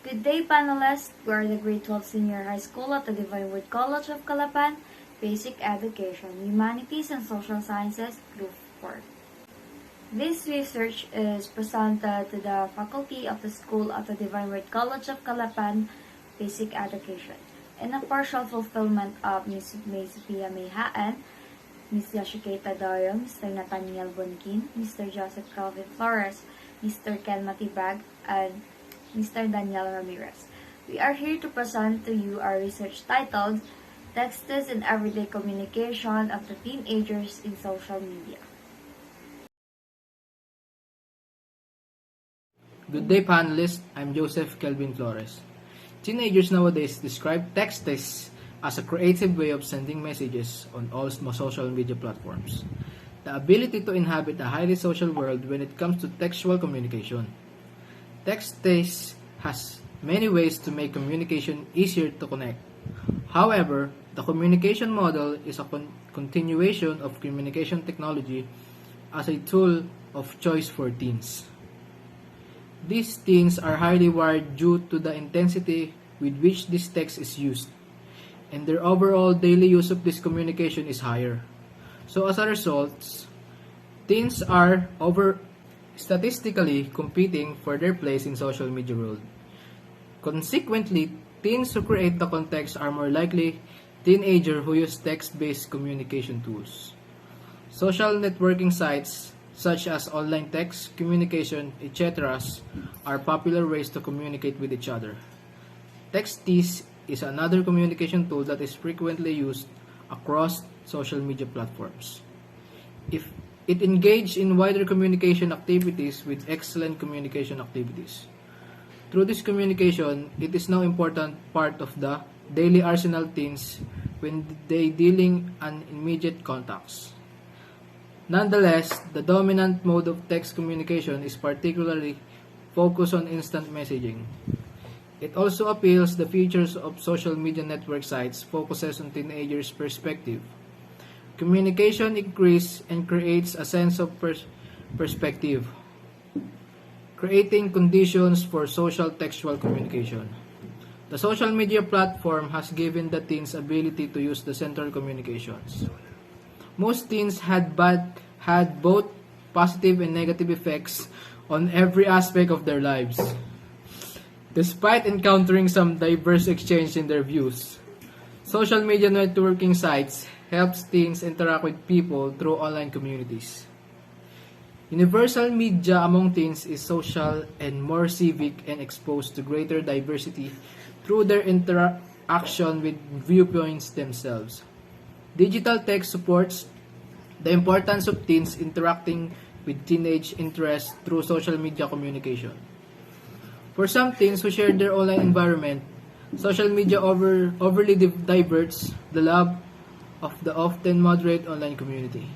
Good day, panelists. We are the Grade 12 Senior High School at the Divine Word College of Calapan, Basic Education, Humanities and Social Sciences, Group 4. This research is presented to the faculty of the school at the Divine Word College of Calapan, Basic Education, in a partial fulfillment of Ms. May Sophia Mayhaan, Ms. Yashiketa Doyo, Mr. Nathaniel Bonkin, Mr. Joseph Calvin Flores, Mr. Ken Matibag, and Mr. Daniel Ramirez. We are here to present to you our research titled Texts in Everyday Communication of the Teenagers in Social Media. Good day, panelists. I'm Joseph Kelvin Flores. Teenagers nowadays describe texts as a creative way of sending messages on all social media platforms. The ability to inhabit a highly social world when it comes to textual communication. Text has many ways to make communication easier to connect. However, the communication model is a continuation of communication technology as a tool of choice for teens. These teens are highly wired due to the intensity with which this text is used, and their overall daily use of this communication is higher. So as a result, teens are statistically competing for their place in social media world. Consequently, teens who create the context are more likely teenagers who use text-based communication tools. Social networking sites such as online text, communication, etc. are popular ways to communicate with each other. Textees is another communication tool that is frequently used across social media platforms. If it engages in wider communication activities with excellent communication activities. Through this communication, it is now important part of the daily arsenal teens when they dealing an immediate contacts. Nonetheless, the dominant mode of text communication is particularly focused on instant messaging. It also appeals the features of social media network sites focuses on teenagers' perspective. Communication increases and creates a sense of perspective, creating conditions for social textual communication. The social media platform has given the teens ability to use the central communications. Most teens had both positive and negative effects on every aspect of their lives, despite encountering some diverse exchange in their views. Social media networking sites helps teens interact with people through online communities. Universal media among teens is social and more civic and exposed to greater diversity through their interaction with viewpoints themselves. Digital text supports the importance of teens interacting with teenage interests through social media communication. For some teens who share their online environment, social media overly diverts the love of the often moderate online community.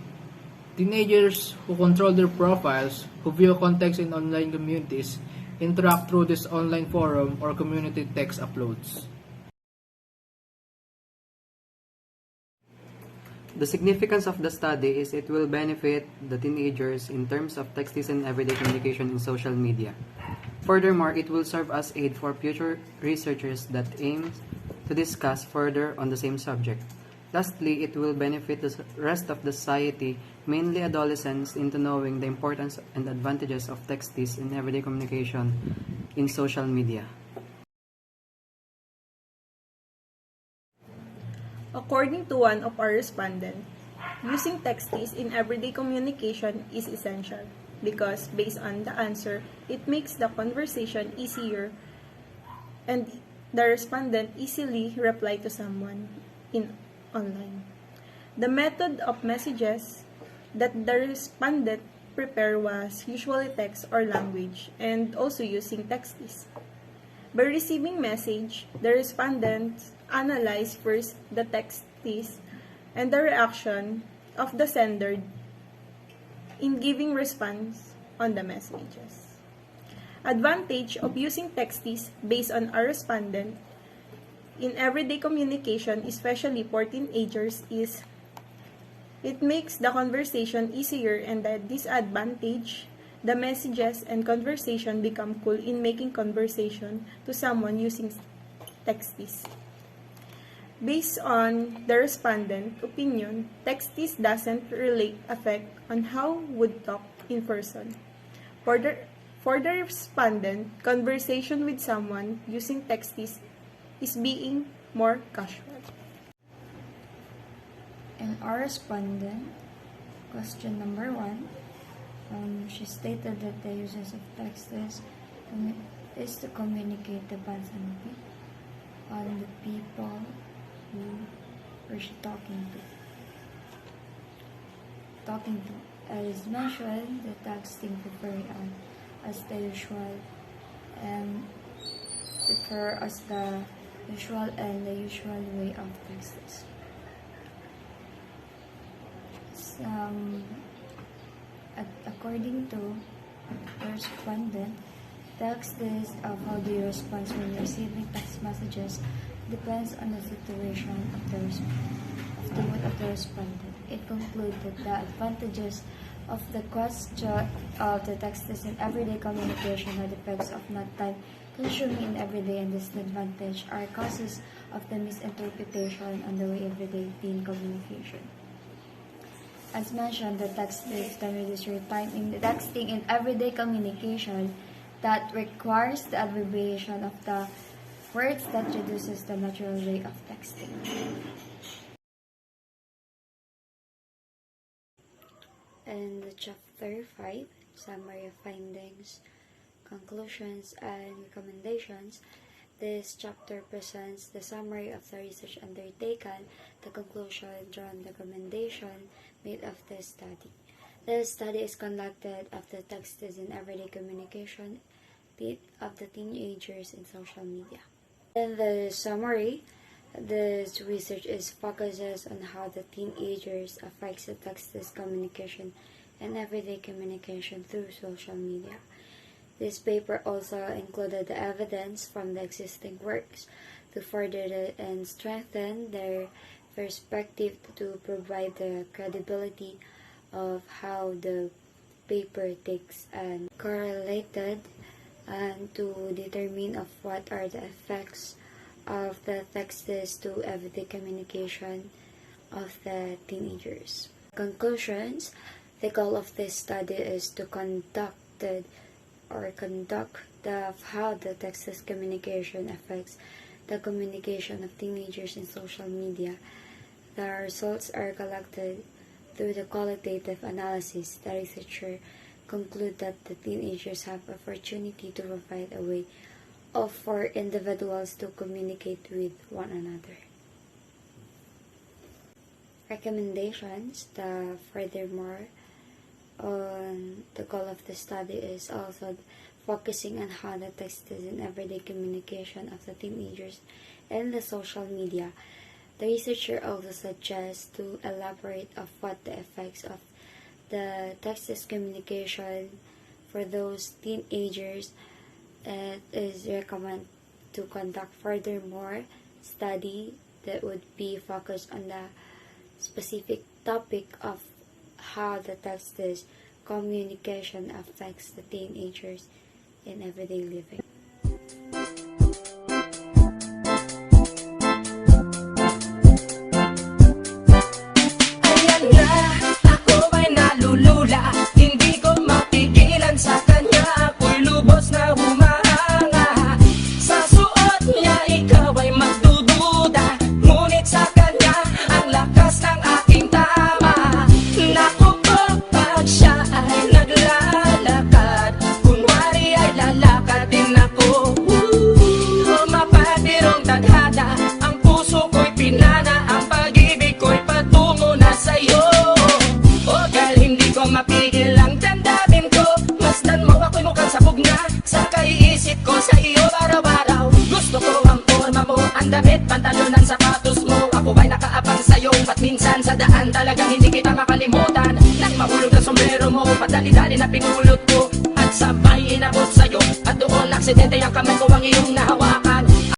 Teenagers who control their profiles, who view context in online communities, interact through this online forum or community text uploads. The significance of the study is it will benefit the teenagers in terms of texting and everyday communication in social media. Furthermore, it will serve as aid for future researchers that aim to discuss further on the same subject. Lastly, it will benefit the rest of the society, mainly adolescents, into knowing the importance and advantages of texting in everyday communication in social media. According to one of our respondents, using texts in everyday communication is essential because based on the answer, it makes the conversation easier and the respondent easily reply to someone in online. The method of messages that the respondent prepared was usually text or language and also using texts. By receiving message, the respondent analyze first the text and the reaction of the sender in giving response on the messages. Advantage of using texts based on a respondent in everyday communication, especially for teenagers, is it makes the conversation easier, and the disadvantage the messages and conversation become cool in making conversation to someone using texties. Based on the respondent opinion, texties doesn't really affect on how would talk in person. For the respondent, conversation with someone using texties is being more casual. And our respondent, question number 1, she stated that the uses of text is to communicate the bonds on the people who are she talking to. As mentioned, the texting prefer as the usual and prefer as the usual and the usual way of texts. According to the respondent, text is of how do you respond when receiving text messages depends on the situation of the mood of the respondent. It concluded the advantages of the question of the text is in everyday communication are the effects of not time consuming in everyday and disadvantage are causes of the misinterpretation on the way everyday teen communication. As mentioned, the text is the reducer time in the texting in everyday communication that requires the abbreviation of the words that reduces the natural way of texting. And chapter 5, summary of findings, conclusions, and recommendations. This chapter presents the summary of the research undertaken, the conclusion, drawn, recommendation made of the study. The study is conducted of the text is in everyday communication of the teenagers in social media. In the summary, this research focuses on how the teenagers affects the text communication and everyday communication through social media. This paper also included the evidence from the existing works to further and strengthen their perspective to provide the credibility of how the paper takes and correlated and to determine of what are the effects of the texts to everyday communication of the teenagers. Conclusions. The goal of this study is to conduct how the text communication affects the communication of teenagers in social media. The results are collected through the qualitative analysis. The researcher conclude that the teenagers have opportunity to provide a way for individuals to communicate with one another. Recommendations. Furthermore, the goal of the study is also focusing on how the text is in everyday communication of the teenagers and the social media. The researcher also suggests to elaborate of what the effects of the text communication for those teenagers. It is recommended to conduct furthermore study that would be focused on the specific topic of how the text communication affects the teenagers in everyday living. Ayan na, ako ay nalulula, hindi ko mapigilan sa kanya, ako'y lubos na humahanga. Sa suot niya ikaw ay magdududa, ngunit sa kanya ang lakas ng aking tama. Naku po, pag siya ay naglalakad, kunwari ay lalakad din ako. Mapatirong tadhana, ang puso ko'y pinana, ang pag-ibig ko'y patungo na sa'yo. O dahil hindi ko mapigil ang damdamin ko, masdan mo ako'y mukhang sabog na sa kaiisip ko sa iyo araw-araw. Gusto ko ang forma mo, ang damit, pantalon, ang sapatos mo. Ako ay nakaabang sa'yo, ba't minsan sa daan talagang hindi kita makalimutan. Nang mahulog na sombrero mo, padali-dali na pinulot ko, at sabay inabot sa'yo, at doon aksidente ang kamay ko ang iyong nahawakan.